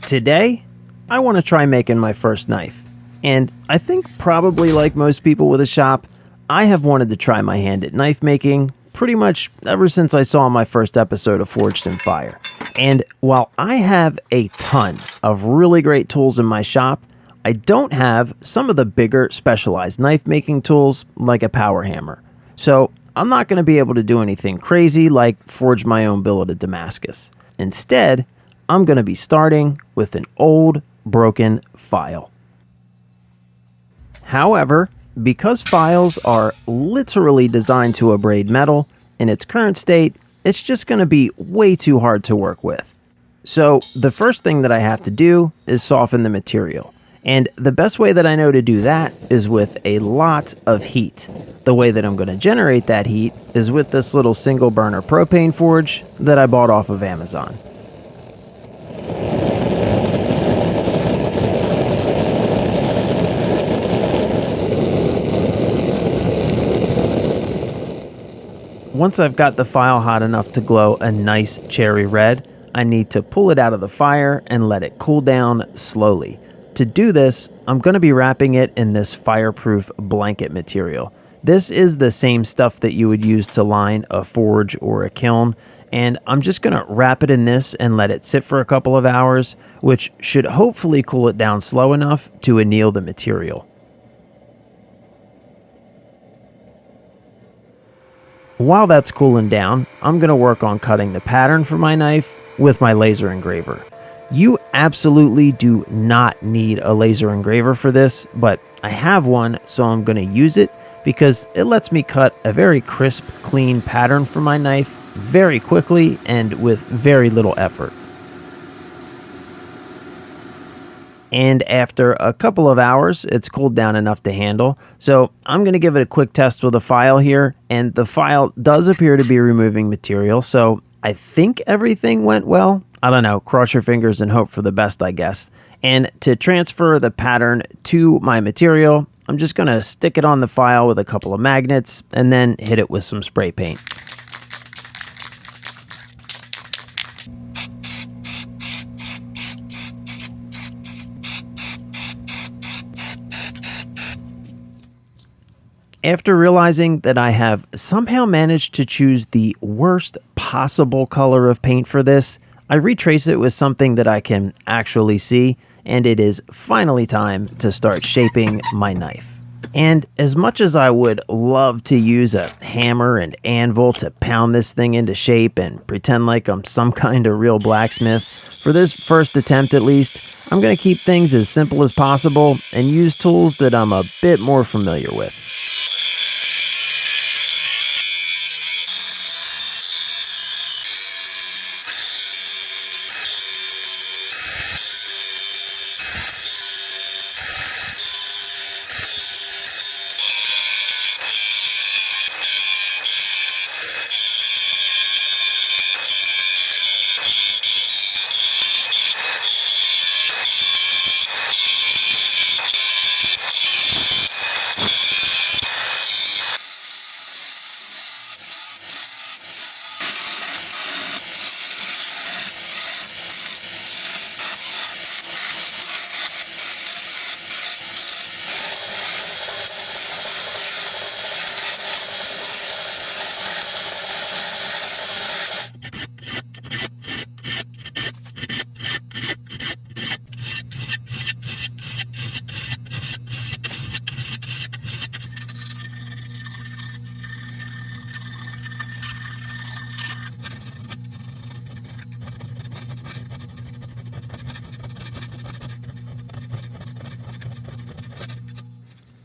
Today, I want to try making my first knife. And I think probably like most people with a shop, I have wanted to try my hand at knife making pretty much ever since I saw my first episode of Forged in Fire. And while I have a ton of really great tools in my shop, I don't have some of the bigger specialized knife making tools like a power hammer. So I'm not going to be able to do anything crazy like forge my own billet of Damascus. Instead, I'm going to be starting with an old, broken file. However, because files are literally designed to abrade metal, in its current state, it's just going to be way too hard to work with. So the first thing that I have to do is soften the material. And the best way that I know to do that is with a lot of heat. The way that I'm going to generate that heat is with this little single burner propane forge that I bought off of Amazon. Once I've got the file hot enough to glow a nice cherry red, I need to pull it out of the fire and let it cool down slowly. To do this, I'm going to be wrapping it in this fireproof blanket material. This is the same stuff that you would use to line a forge or a kiln, and I'm just going to wrap it in this and let it sit for a couple of hours, which should hopefully cool it down slow enough to anneal the material. While that's cooling down, I'm going to work on cutting the pattern for my knife with my laser engraver. You absolutely do not need a laser engraver for this, but I have one, so I'm going to use it because it lets me cut a very crisp, clean pattern for my knife very quickly and with very little effort. And after a couple of hours, it's cooled down enough to handle. So I'm going to give it a quick test with a file here, and the file does appear to be removing material, so I think everything went well. I don't know, cross your fingers and hope for the best, I guess. And to transfer the pattern to my material, I'm just going to stick it on the file with a couple of magnets and then hit it with some spray paint. After realizing that I have somehow managed to choose the worst possible color of paint for this, I retrace it with something that I can actually see, and it is finally time to start shaping my knife. And as much as I would love to use a hammer and anvil to pound this thing into shape and pretend like I'm some kind of real blacksmith, for this first attempt at least, I'm going to keep things as simple as possible and use tools that I'm a bit more familiar with.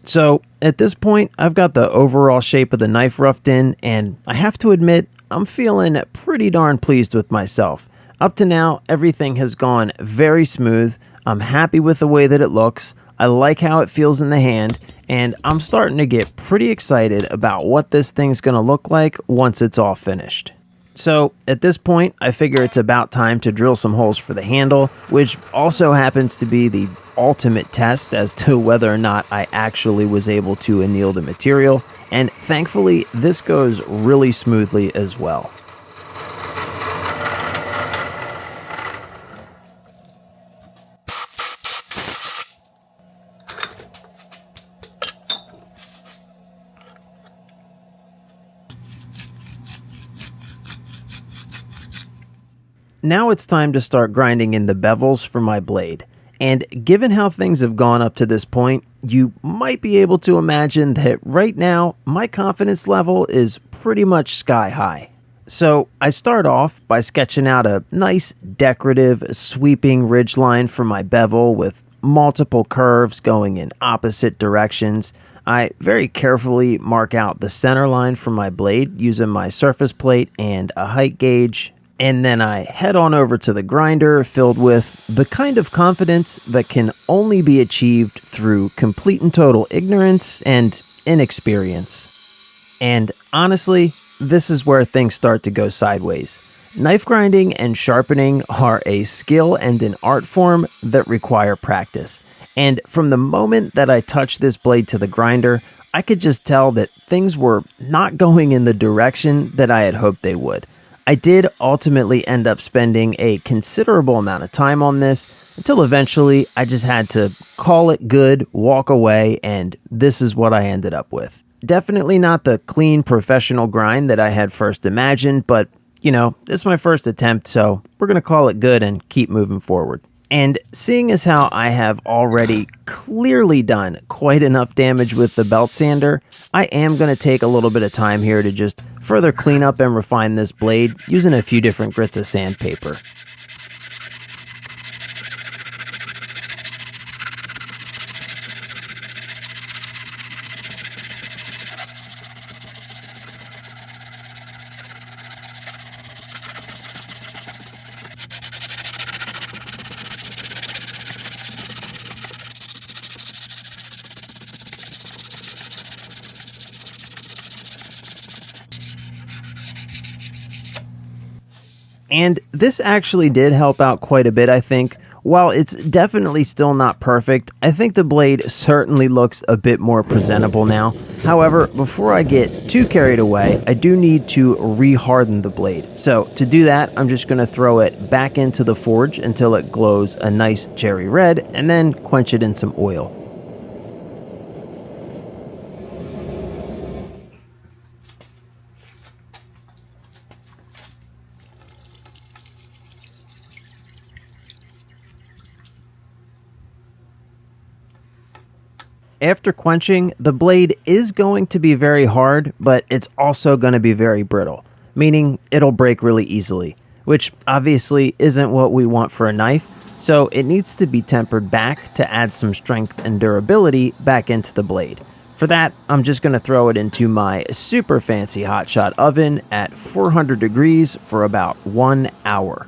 So at this point, I've got the overall shape of the knife roughed in, and I have to admit, I'm feeling pretty darn pleased with myself. Up to now, everything has gone very smooth. I'm happy with the way that it looks. I like how it feels in the hand, and I'm starting to get pretty excited about what this thing's going to look like once it's all finished. So at this point, I figure it's about time to drill some holes for the handle, which also happens to be the ultimate test as to whether or not I actually was able to anneal the material. And thankfully, this goes really smoothly as well. Now it's time to start grinding in the bevels for my blade. And given how things have gone up to this point, you might be able to imagine that right now, my confidence level is pretty much sky high. So I start off by sketching out a nice decorative sweeping ridgeline for my bevel with multiple curves going in opposite directions. I very carefully mark out the center line for my blade using my surface plate and a height gauge. And then I head on over to the grinder filled with the kind of confidence that can only be achieved through complete and total ignorance and inexperience. And honestly, this is where things start to go sideways. Knife grinding and sharpening are a skill and an art form that require practice. And from the moment that I touched this blade to the grinder, I could just tell that things were not going in the direction that I had hoped they would. I did ultimately end up spending a considerable amount of time on this until eventually I just had to call it good, walk away, and this is what I ended up with. Definitely not the clean professional grind that I had first imagined, but this is my first attempt, so we're going to call it good and keep moving forward. And seeing as how I have already clearly done quite enough damage with the belt sander, I am going to take a little bit of time here to just further clean up and refine this blade using a few different grits of sandpaper. And this actually did help out quite a bit, I think. While it's definitely still not perfect, I think the blade certainly looks a bit more presentable now. However, before I get too carried away, I do need to re-harden the blade. So to do that, I'm just going to throw it back into the forge until it glows a nice cherry red, and then quench it in some oil. After quenching, the blade is going to be very hard, but it's also going to be very brittle, meaning it'll break really easily, which obviously isn't what we want for a knife, so it needs to be tempered back to add some strength and durability back into the blade. For that, I'm just going to throw it into my super fancy hotshot oven at 400 degrees for about 1 hour.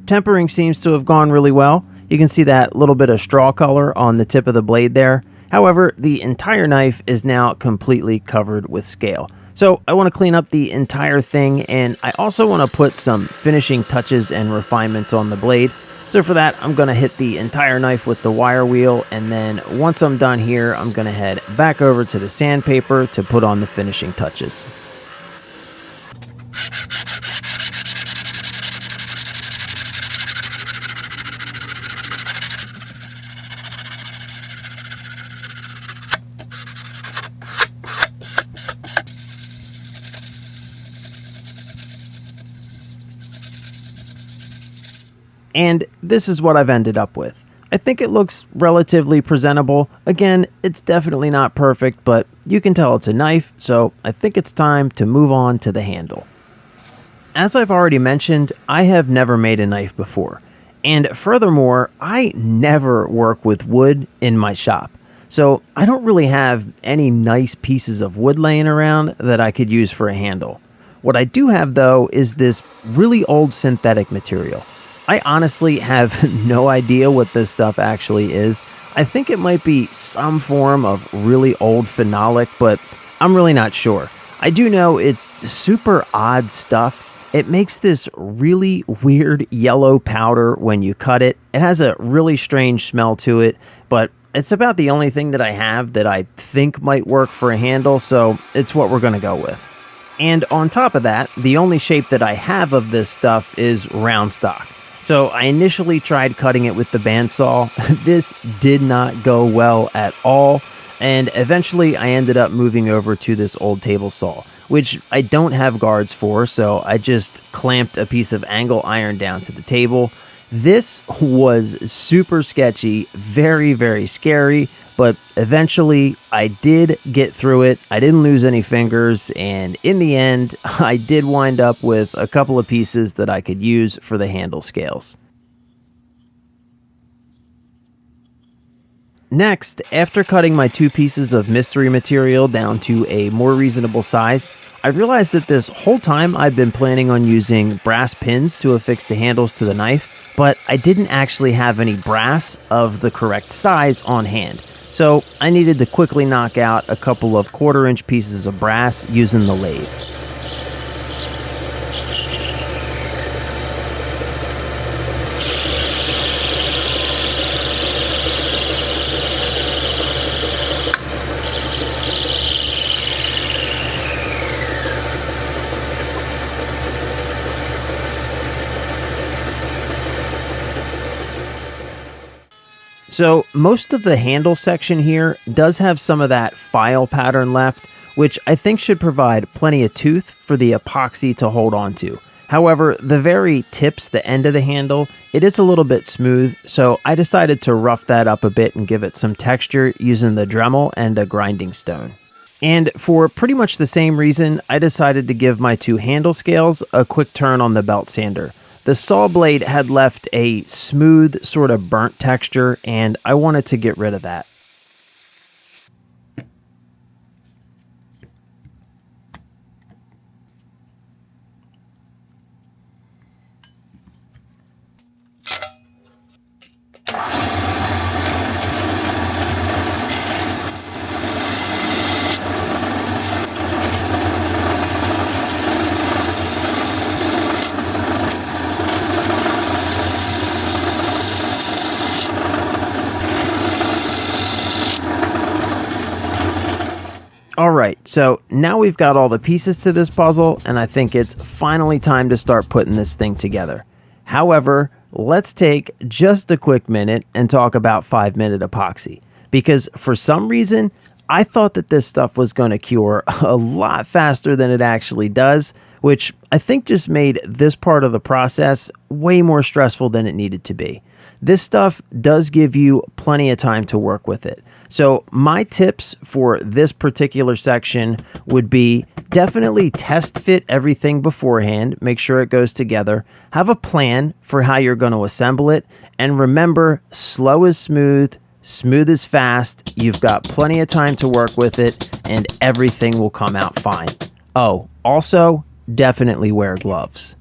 Tempering seems to have gone really well. You can see that little bit of straw color on the tip of the blade there. However, the entire knife is now completely covered with scale. So I want to clean up the entire thing, and I also want to put some finishing touches and refinements on the blade. So for that, I'm going to hit the entire knife with the wire wheel, and then once I'm done here, I'm going to head back over to the sandpaper to put on the finishing touches. And this is what I've ended up with. I think it looks relatively presentable. Again, it's definitely not perfect, but you can tell it's a knife, so I think it's time to move on to the handle. As I've already mentioned, I have never made a knife before. And furthermore, I never work with wood in my shop. So I don't really have any nice pieces of wood laying around that I could use for a handle. What I do have, though, is this really old synthetic material. I honestly have no idea what this stuff actually is. I think it might be some form of really old phenolic, but I'm really not sure. I do know it's super odd stuff. It makes this really weird yellow powder when you cut it. It has a really strange smell to it, but it's about the only thing that I have that I think might work for a handle, so it's what we're going to go with. And on top of that, the only shape that I have of this stuff is round stock. So I initially tried cutting it with the bandsaw. This did not go well at all, and eventually I ended up moving over to this old table saw, which I don't have guards for, so I just clamped a piece of angle iron down to the table. This was super sketchy, very, very scary, but eventually I did get through it. I didn't lose any fingers, and in the end, I did wind up with a couple of pieces that I could use for the handle scales. Next, after cutting my 2 pieces of mystery material down to a more reasonable size, I realized that this whole time I've been planning on using brass pins to affix the handles to the knife, but I didn't actually have any brass of the correct size on hand. So I needed to quickly knock out a couple of 1/4-inch pieces of brass using the lathe. So most of the handle section here does have some of that file pattern left, which I think should provide plenty of tooth for the epoxy to hold on to. However, the very tips, the end of the handle, it is a little bit smooth, so I decided to rough that up a bit and give it some texture using the Dremel and a grinding stone. And for pretty much the same reason, I decided to give my 2 handle scales a quick turn on the belt sander. The saw blade had left a smooth, sort of burnt texture, and I wanted to get rid of that. Alright, so now we've got all the pieces to this puzzle, and I think it's finally time to start putting this thing together. However, let's take just a quick minute and talk about 5-minute epoxy, because for some reason, I thought that this stuff was going to cure a lot faster than it actually does, which I think just made this part of the process way more stressful than it needed to be. This stuff does give you plenty of time to work with it. So my tips for this particular section would be definitely test fit everything beforehand, make sure it goes together, have a plan for how you're going to assemble it, and remember, slow is smooth, smooth is fast, you've got plenty of time to work with it, and everything will come out fine. Oh, also, definitely wear gloves.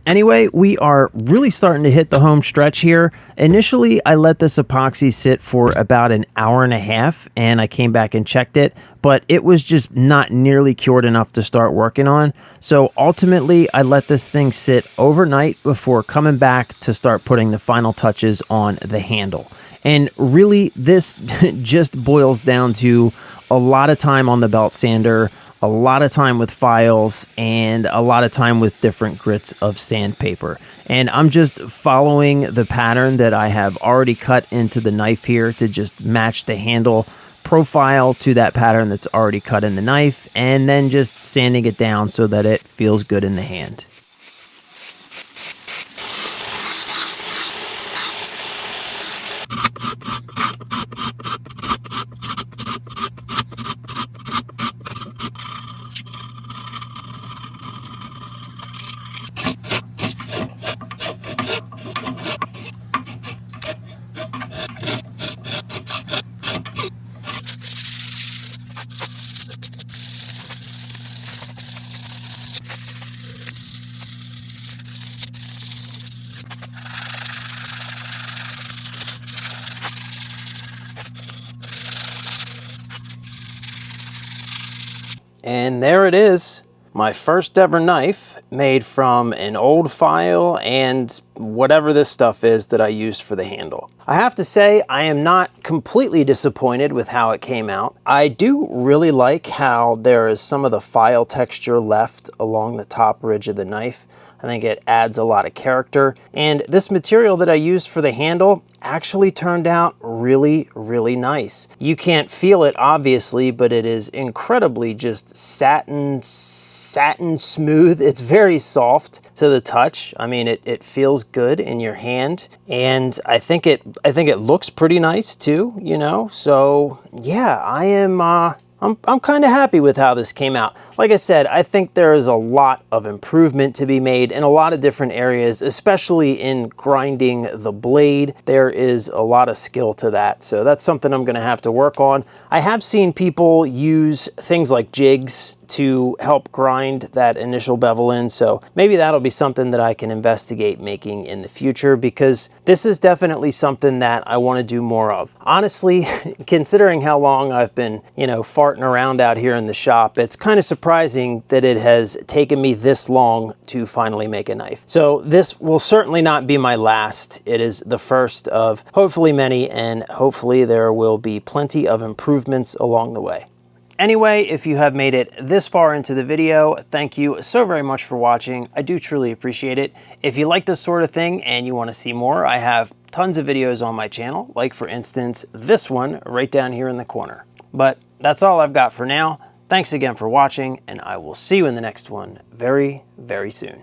Anyway, we are really starting to hit the home stretch here. Initially, I let this epoxy sit for about an hour and a half, and I came back and checked it, but it was just not nearly cured enough to start working on. So ultimately, I let this thing sit overnight before coming back to start putting the final touches on the handle. And really, this just boils down to a lot of time on the belt sander, a lot of time with files, and a lot of time with different grits of sandpaper. And I'm just following the pattern that I have already cut into the knife here to just match the handle profile to that pattern that's already cut in the knife, and then just sanding it down so that it feels good in the hand. And there it is, my first ever knife made from an old file and whatever this stuff is that I used for the handle. I have to say, I am not completely disappointed with how it came out. I do really like how there is some of the file texture left along the top ridge of the knife. I think it adds a lot of character. And this material that I used for the handle actually turned out really, really nice. You can't feel it obviously, but it is incredibly just satin smooth. It's very soft to the touch. I mean, it feels good in your hand, and I think it looks pretty nice too, you know? So yeah, I'm kind of happy with how this came out. Like I said, I think there is a lot of improvement to be made in a lot of different areas, especially in grinding the blade. There is a lot of skill to that, so that's something I'm going to have to work on. I have seen people use things like jigs to help grind that initial bevel in, so maybe that'll be something that I can investigate making in the future, because this is definitely something that I want to do more of. Honestly, considering how long I've been, you know, farting around out here in the shop, it's kind of surprising that it has taken me this long to finally make a knife. So this will certainly not be my last. It is the first of hopefully many, and hopefully there will be plenty of improvements along the way. Anyway, if you have made it this far into the video, thank you so very much for watching. I do truly appreciate it. If you like this sort of thing and you want to see more, I have tons of videos on my channel, like for instance, this one right down here in the corner. But that's all I've got for now. Thanks again for watching, and I will see you in the next one very, very soon.